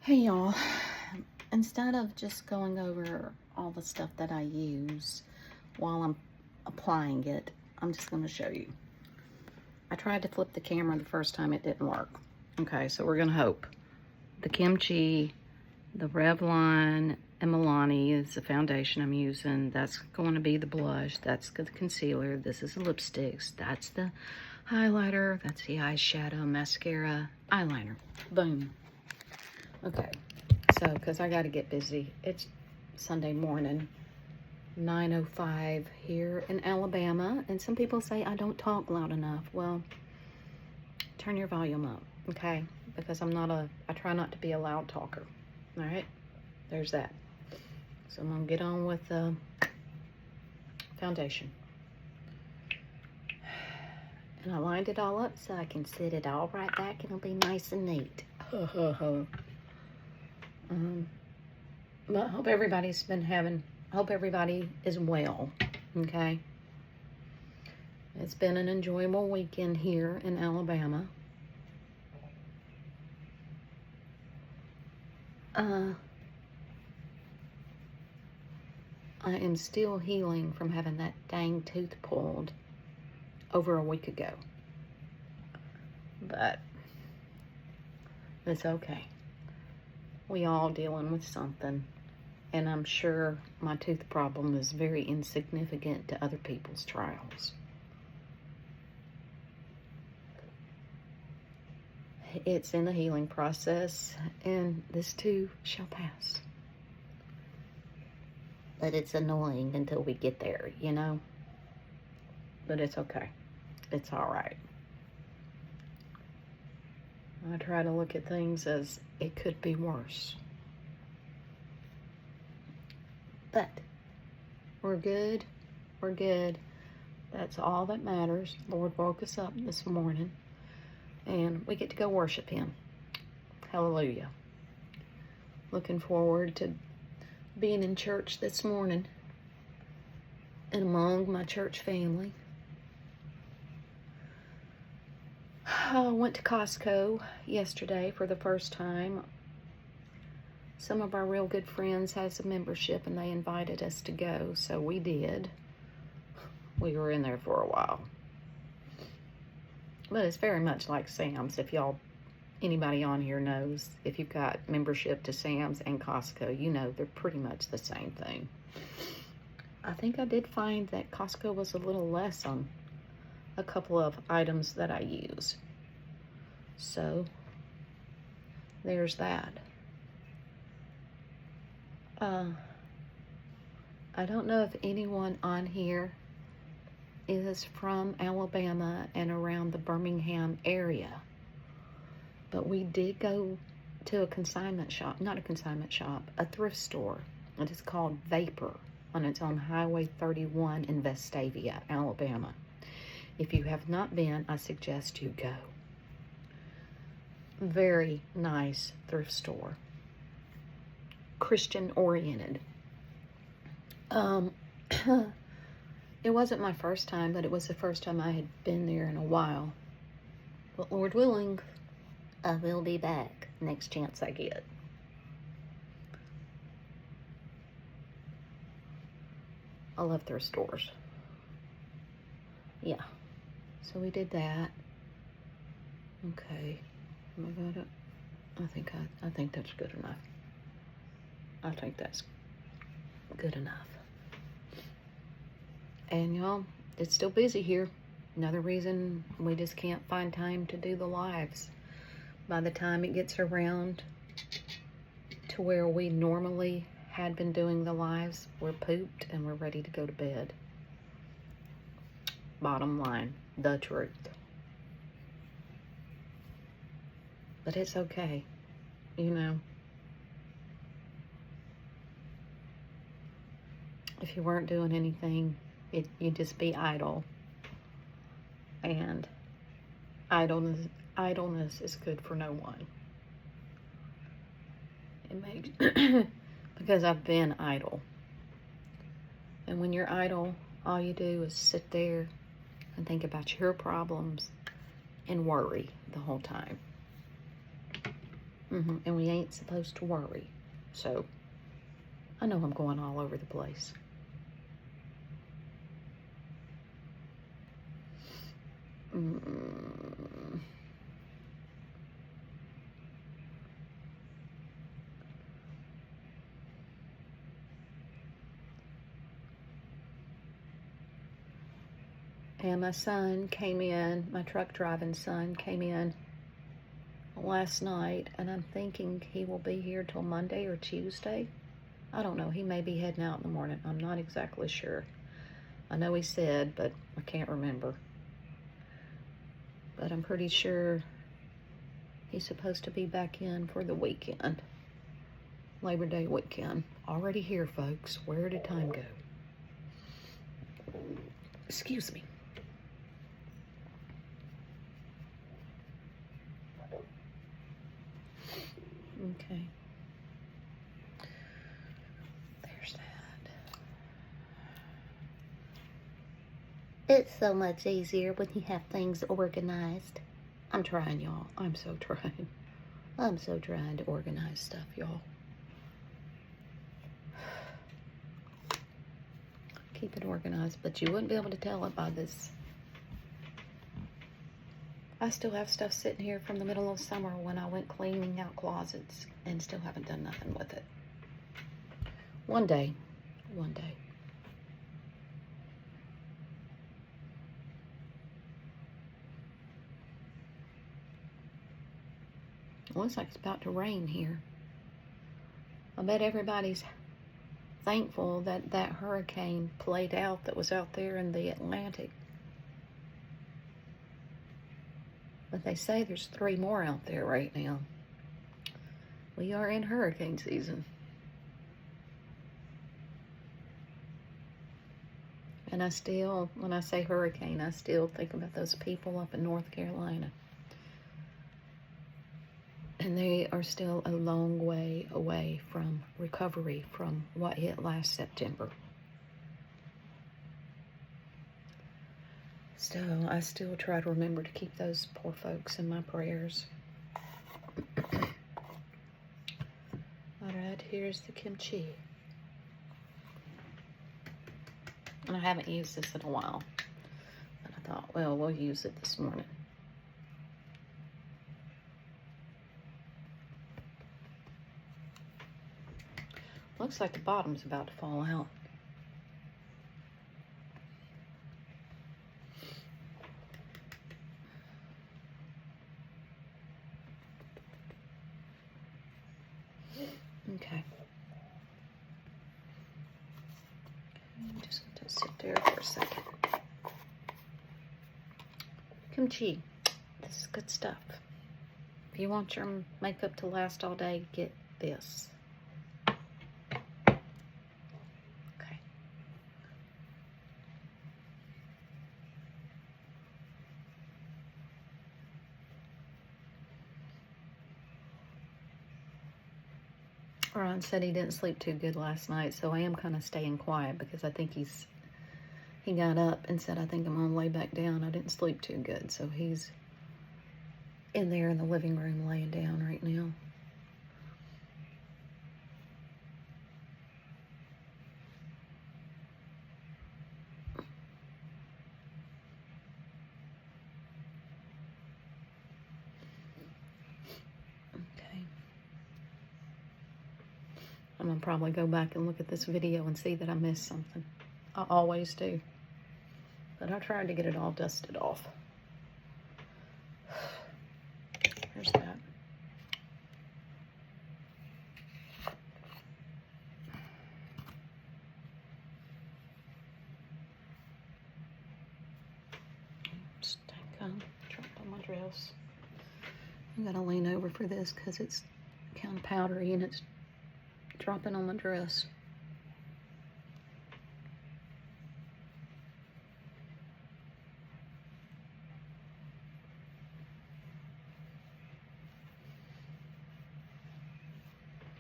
Hey y'all, instead of just going over all the stuff that I use while I'm applying it, I'm just going to show you. I tried to flip the camera the first time, it didn't work. Okay, so we're going to hope. The Kimchi, the Revlon and Milani is the foundation I'm using. That's going to be the blush. That's the concealer. This is the lipsticks. That's the highlighter. That's the eyeshadow, mascara, eyeliner. Boom. Okay, so because I got to get busy. It's Sunday morning, 9:05 here in Alabama, and some people say I don't talk loud enough. Well, turn your volume up, okay? Because I try not to be a loud talker. All right, there's that. So I'm gonna get on with the foundation. And I lined it all up so I can sit it all right back and it'll be nice and neat. But I hope everybody is well, okay? It's been an enjoyable weekend here in Alabama. I am still healing from having that dang tooth pulled over a week ago. But it's okay. We all dealing with something. And I'm sure my tooth problem is very insignificant to other people's trials. It's in the healing process, and this too shall pass. But it's annoying until we get there, you know? But it's okay. It's all right. I try to look at things as it could be worse. But we're good. We're good. That's all that matters. Lord woke us up this morning, and we get to go worship Him. Hallelujah. Looking forward to being in church this morning and among my church family. I went to Costco yesterday for the first time. Some of our real good friends has a membership and they invited us to go, so we did. We were in there for a while. But it's very much like Sam's. If anybody on here knows, if you've got membership to Sam's and Costco, you know they're pretty much the same thing. I think I did find that Costco was a little less on a couple of items that I use. So, there's that. I don't know if anyone on here is from Alabama and around the Birmingham area, but we did go to a consignment shop, not a consignment shop, a thrift store. It is called Vapor, and it's on Highway 31 in Vestavia, Alabama. If you have not been, I suggest you go. Very nice thrift store. Christian oriented. It wasn't my first time, but it was the first time I had been there in a while. But Lord willing, I will be back next chance I get. I love thrift stores. Yeah. So we did that. Okay. Am I got it? I think that's good enough. I think that's good enough. And y'all, it's still busy here. Another reason we just can't find time to do the lives. By the time it gets around to where we normally had been doing the lives, we're pooped and we're ready to go to bed. Bottom line, the truth. But it's okay, you know. If you weren't doing anything, you'd just be idle. And idleness is good for no one. It makes because I've been idle. And when you're idle, all you do is sit there and think about your problems and worry the whole time. And we ain't supposed to worry. So, I know I'm going all over the place. And my son came in, my truck driving son came in last night, and I'm thinking he will be here till Monday or Tuesday. I don't know, he may be heading out in the morning. I'm not exactly sure. I know he said, but I can't remember. But I'm pretty sure he's supposed to be back in for the weekend. Labor Day weekend. Already here, folks. Where did time go? Excuse me. Okay. There's that. It's so much easier when you have things organized. I'm trying, y'all. I'm so trying. I'm so trying to organize stuff, y'all. Keep it organized, but you wouldn't be able to tell it by this. I still have stuff sitting here from the middle of summer when I went cleaning out closets and still haven't done nothing with it. One day. One day. Looks like it's about to rain here. I bet everybody's thankful that that hurricane played out that was out there in the Atlantic. But they say there's 3 more out there right now. We are in hurricane season. And I still, when I say hurricane, I still think about those people up in North Carolina. And they are still a long way away from recovery from what hit last September. So I still try to remember to keep those poor folks in my prayers. Alright, here's the kimchi. And I haven't used this in a while. But I thought, well, we'll use it this morning. Looks like the bottom's about to fall out. Okay. I'm just going to sit there for a second. Kimchi. This is good stuff. If you want your makeup to last all day, get this. Okay. Ron said he didn't sleep too good last night, so I am kind of staying quiet because I think he got up and said, I think I'm gonna lay back down. I didn't sleep too good, so he's in there in the living room laying down right now. Okay. I'm gonna probably go back and look at this video and see that I missed something. I always do. But I tried to get it all dusted off. There's that. Dropped on my dress. I gotta lean over for this because it's kind of powdery and it's dropping on my dress.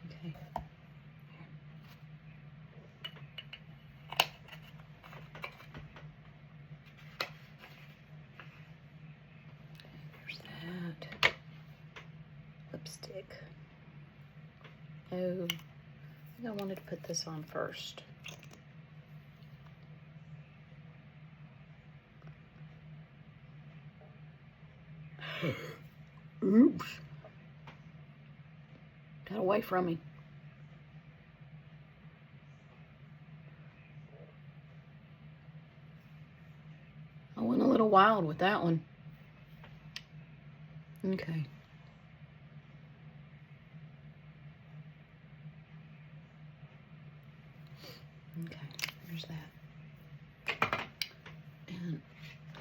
Okay. There's that. Lipstick. Oh, I think I wanted to put this on first. Oops. Got away from me. I went a little wild with that one. Okay. Okay, there's that. And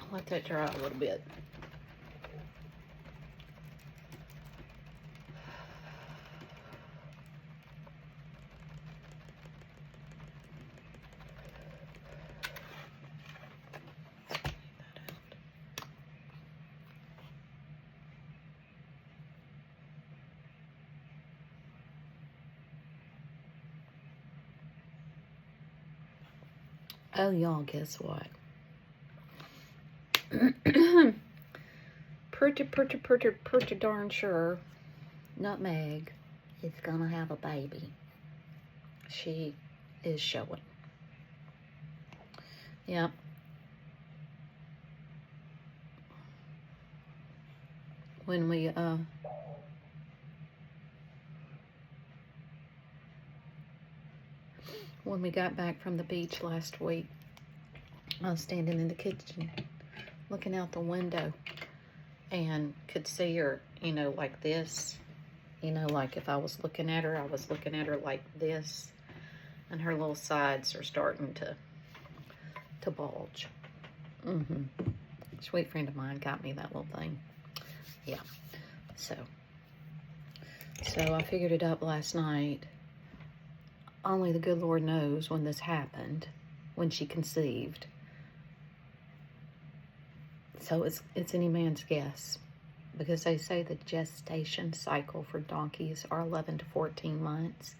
I'll let that dry a little bit. Oh, y'all, guess what? pretty darn sure Nutmeg is gonna have a baby. She is showing. Yep. When we got back from the beach last week, I was standing in the kitchen looking out the window and could see her, you know, like this. You know, like if I was looking at her, I was looking at her like this, and her little sides are starting to bulge. Sweet friend of mine got me that little thing. Yeah. So I figured it up last night. Only the good Lord knows when this happened, when she conceived. So it's any man's guess, because they say the gestation cycle for donkeys are 11 to 14 months.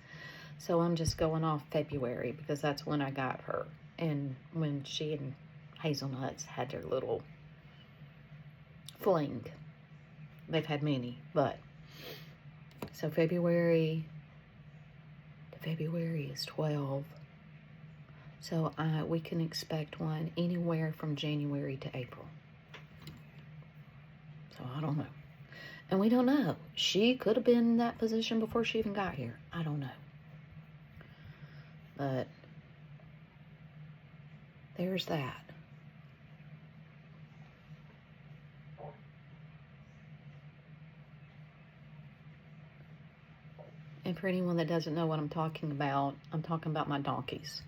So I'm just going off February because that's when I got her, and when she and Hazelnuts had their little fling. They've had many, but so February to February is 12. So we can expect one anywhere from January to April. So I don't know. And we don't know. She could have been in that position before she even got here. I don't know. But there's that. And for anyone that doesn't know what I'm talking about my donkeys.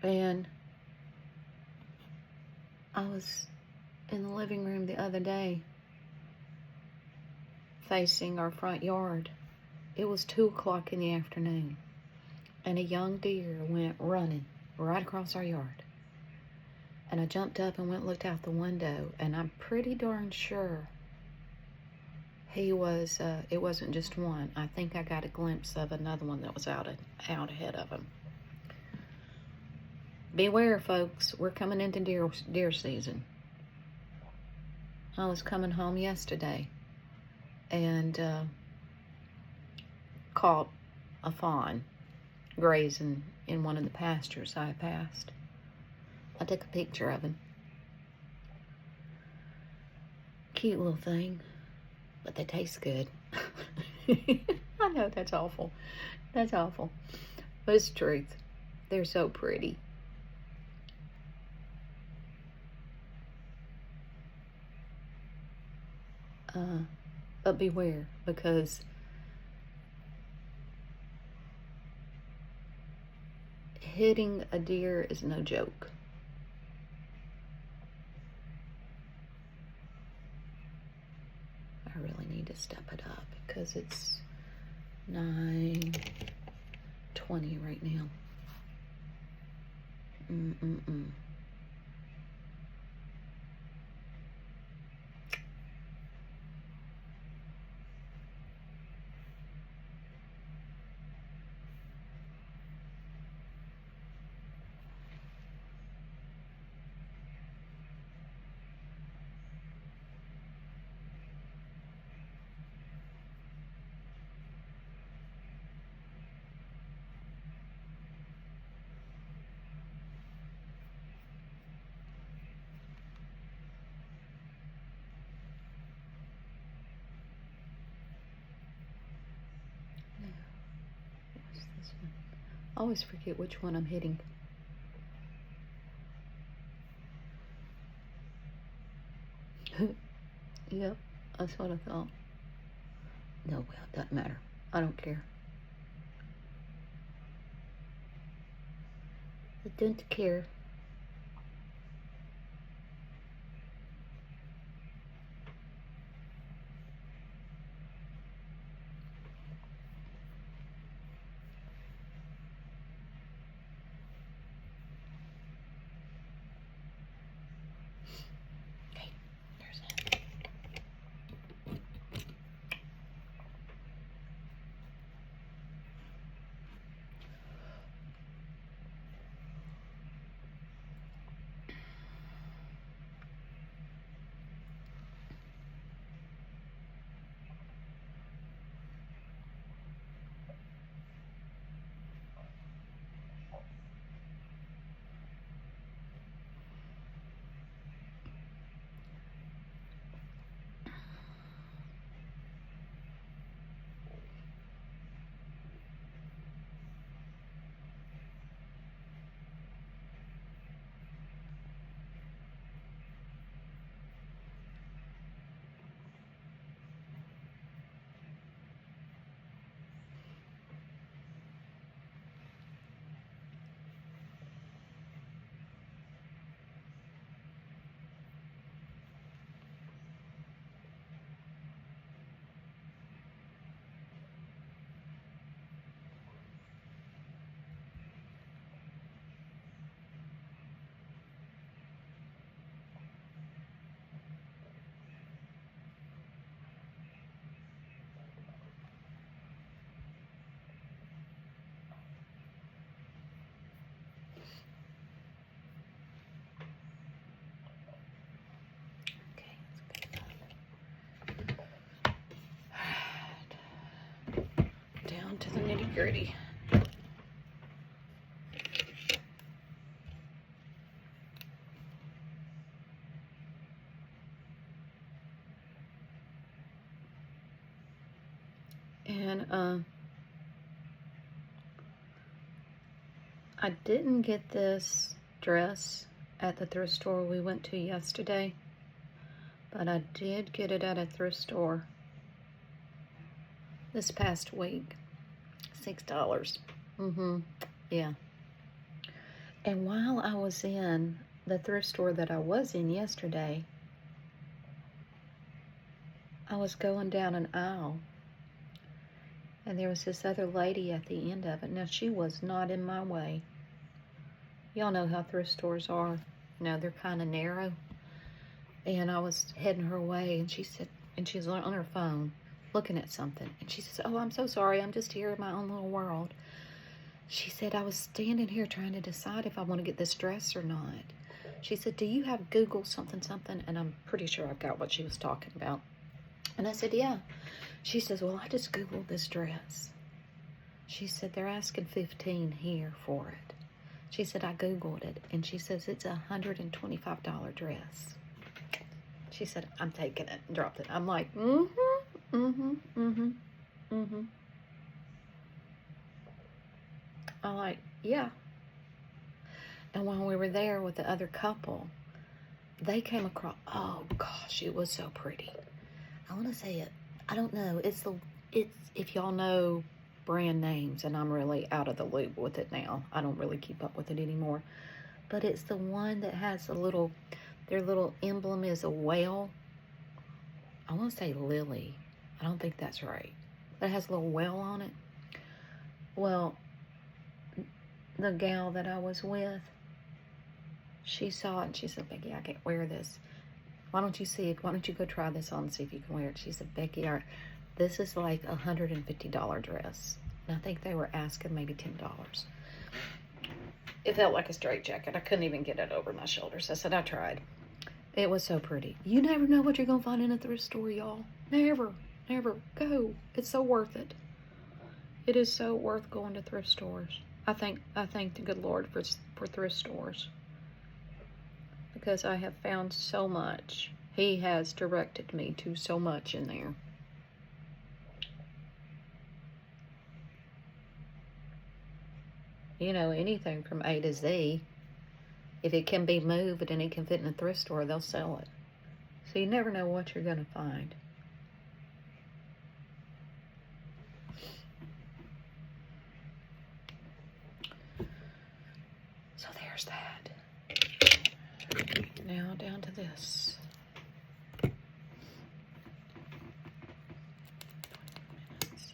And I was in the living room the other day facing our front yard. It was 2 o'clock in the afternoon, and a young deer went running right across our yard. And I jumped up and went and looked out the window, and I'm pretty darn sure he was, it wasn't just one. I think I got a glimpse of another one that was out ahead of him. Beware, folks. We're coming into deer season. I was coming home yesterday and caught a fawn grazing in one of the pastures I passed. I took a picture of him. Cute little thing, but they taste good. I know that's awful. That's awful. But it's the truth. They're so pretty. But beware, because hitting a deer is no joke. I really need to step it up because it's 9:20 right now. What's this one? I always forget which one I'm hitting. Yep, that's what I thought. No, well, it doesn't matter. I don't care. I don't care. Okay, there's that. Okay, down to the nitty-gritty. And I didn't get this dress at the thrift store we went to yesterday, but I did get it at a thrift store this past week. $6. Yeah. And while I was in the thrift store that I was in yesterday, I was going down an aisle, and there was this other lady at the end of it. Now, she was not in my way. Y'all know how thrift stores are. You know, they're kind of narrow. And I was heading her way, and she said, and she was on her phone looking at something. And she says, "Oh, I'm so sorry. I'm just here in my own little world." She said, "I was standing here trying to decide if I want to get this dress or not." She said, "Do you have Google something, something?" And I'm pretty sure I got what she was talking about. And I said, "Yeah." She says, "Well, I just Googled this dress." She said, "They're asking $15 here for it." She said, "I Googled it." And she says, "It's a $125 dress." She said, "I'm taking it," and dropped it. I'm like, I'm like, yeah. And when we were there with the other couple, they came across, oh gosh, it was so pretty. I want to say it. I don't know. It's if y'all know brand names, and I'm really out of the loop with it now. I don't really keep up with it anymore. But it's the one that has a little, their little emblem is a whale. I want to say Lily. I don't think that's right. But it has a little whale on it. Well, the gal that I was with, she saw it and she said, Becky, I can't wear this. Why don't you go try this on and see if you can wear it? She said, Becky, this is like a $150 dress. And I think they were asking maybe $10. It felt like a straight jacket. I couldn't even get it over my shoulders. I said, I tried. It was so pretty. You never know what you're going to find in a thrift store, y'all. Never, never. Go. It's so worth it. It is so worth going to thrift stores. I thank the good Lord for thrift stores, because I have found so much. He has directed me to so much in there. You know, anything from A to Z. If it can be moved and it can fit in a thrift store, they'll sell it. So you never know what you're going to find. So there's that. Now down to this. 20 minutes.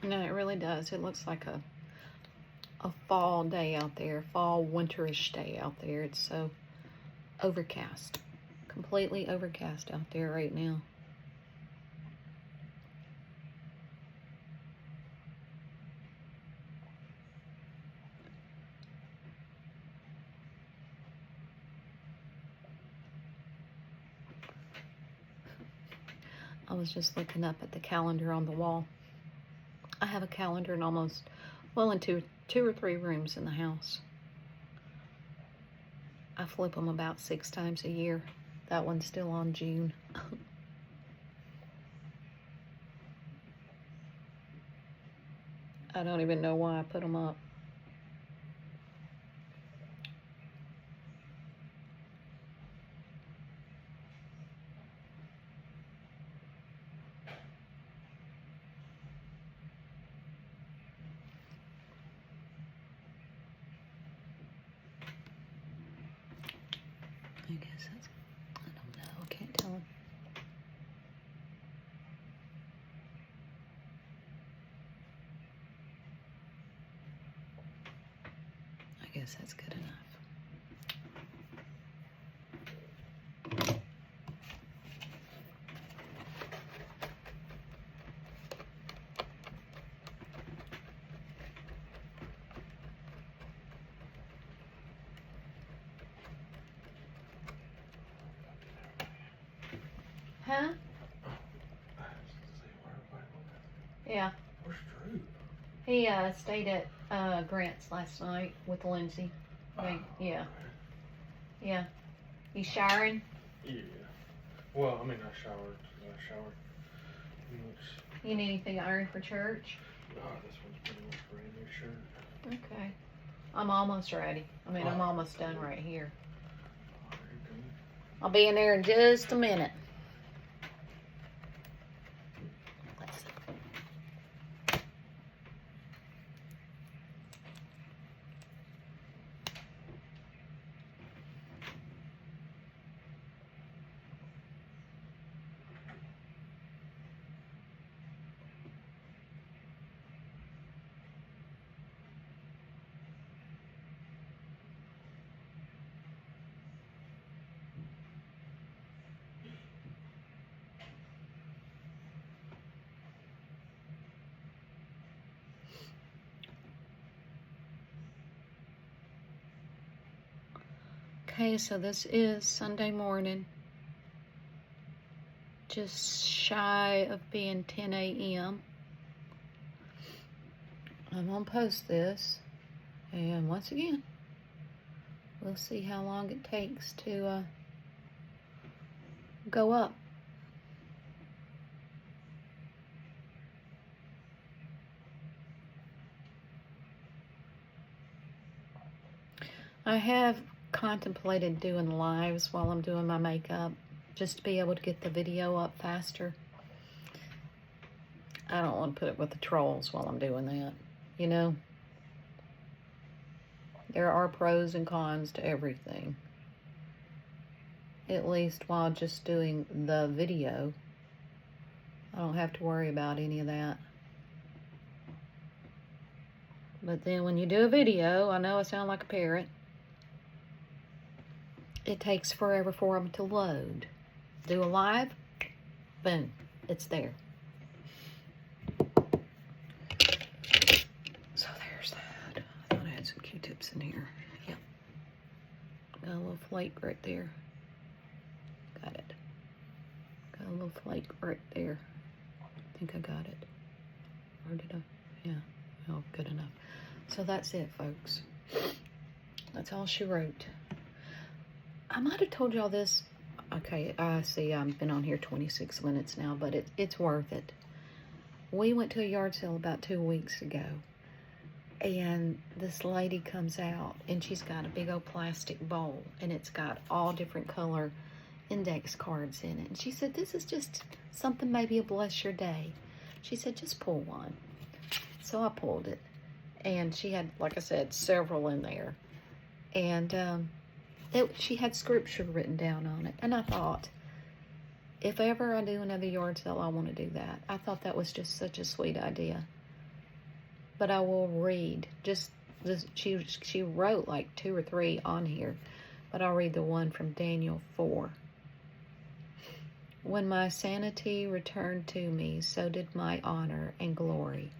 No, it really does. It looks like a fall day out there, fall winterish day out there. It's so overcast, completely overcast out there right now. I was just looking up at the calendar on the wall. I have a calendar in almost, well, in two or three rooms in the house. I flip them about 6 times a year. That one's still on June. I don't even know why I put them up. I guess that's, I don't know, I can't tell. I guess that's good enough. Huh? Yeah. Where's Drew? He stayed at Grant's last night with Lindsay. Yeah. Yeah. You showering? Yeah. Well, I mean, I showered. You need anything ironed for church? This one's pretty much brand new shirt. Okay. I'm almost ready. I mean, I'm almost done right here. I'll be in there in just a minute. Let's see. Okay, so this is Sunday morning. Just shy of being 10 a.m. I'm gonna post this, and once again, we'll see how long it takes to go up. I have contemplated doing lives while I'm doing my makeup, just to be able to get the video up faster. I don't want to put it with the trolls while I'm doing that, you know? There are pros and cons to everything. At least while just doing the video, I don't have to worry about any of that. But then when you do a video, I know I sound like a parrot. It takes forever for them to load. Do a live, boom, it's there. So there's that. I thought I had some Q-tips in here. Yep. Got a little flake right there. Got it. Got a little flake right there. I think I got it. Or did I? Yeah. Oh, good enough. So that's it, folks. That's all she wrote. I might have told y'all this. Okay, I see I've been on here 26 minutes now, but it's worth it. We went to a yard sale about 2 weeks ago, and this lady comes out, and she's got a big old plastic bowl, and it's got all different color index cards in it. And she said, this is just something maybe to bless your day. She said, just pull one. So I pulled it, and she had, like I said, several in there. And she had scripture written down on it. And I thought, if ever I do another yard sale, I want to do that. I thought that was just such a sweet idea. But I will read just this. She wrote like 2 or 3 on here, but I'll read the one from Daniel 4. When my sanity returned to me, so did my honor and glory,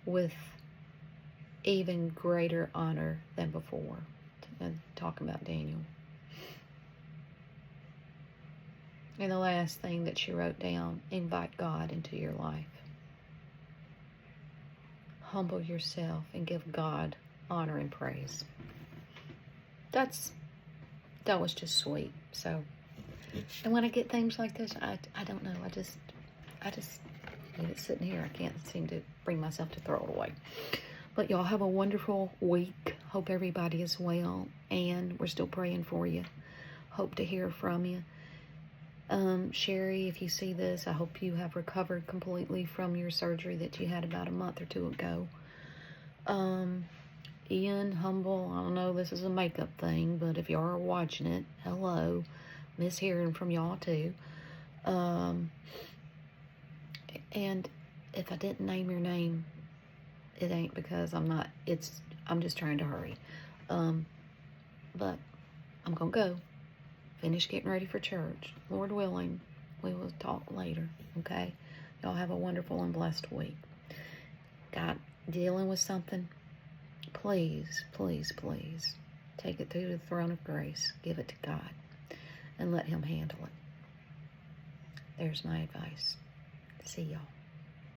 with even greater honor than before. And talking about Daniel. And the last thing that she wrote down, invite God into your life. Humble yourself and give God honor and praise. That was just sweet. So, and when I get things like this, I don't know. I just leave it sitting here. I can't seem to bring myself to throw it away. But y'all have a wonderful week. Hope everybody is well, and we're still praying for you. Hope to hear from you. Sherry, if you see this, I hope you have recovered completely from your surgery that you had about a month or 2 ago. Ian, Humble, I don't know, this is a makeup thing, but if y'all are watching it, hello. Miss hearing from y'all too. And if I didn't name your name, it ain't because I'm just trying to hurry. But I'm gonna go. Finish getting ready for church. Lord willing, we will talk later, okay? Y'all have a wonderful and blessed week. God, dealing with something? Please, please, please, take it through the throne of grace. Give it to God and let Him handle it. There's my advice. See y'all.